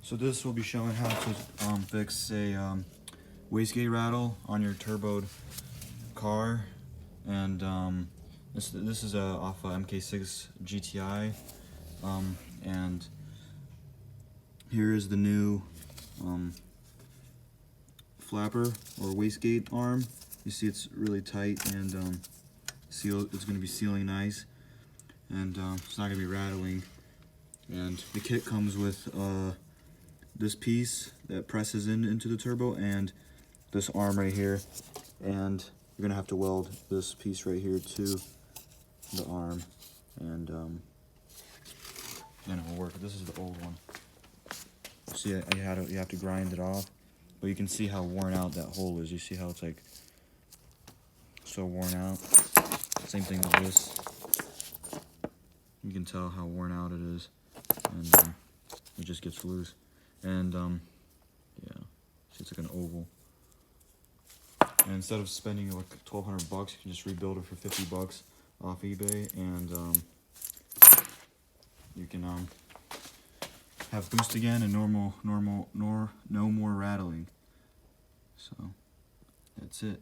So this will be showing how to fix a wastegate rattle on your turboed car, and this is off a MK6 GTI, and here is the new flapper or wastegate arm. You see it's really tight and sealed. It's going to be sealing nice, and it's not going to be rattling. And the kit comes with this piece that presses into the turbo and this arm right here, and you're gonna have to weld this piece right here to the arm, and it'll work. This is the old one. See, you have to grind it off, but you can see how worn out that hole is. You see how it's like so worn out. Same thing with this. You can tell how worn out it is, and it just gets loose. And yeah, see, it's like an oval. And instead of spending like $1,200 bucks, you can just rebuild it for $50 off eBay, and you can have boost again and no more rattling. So that's it.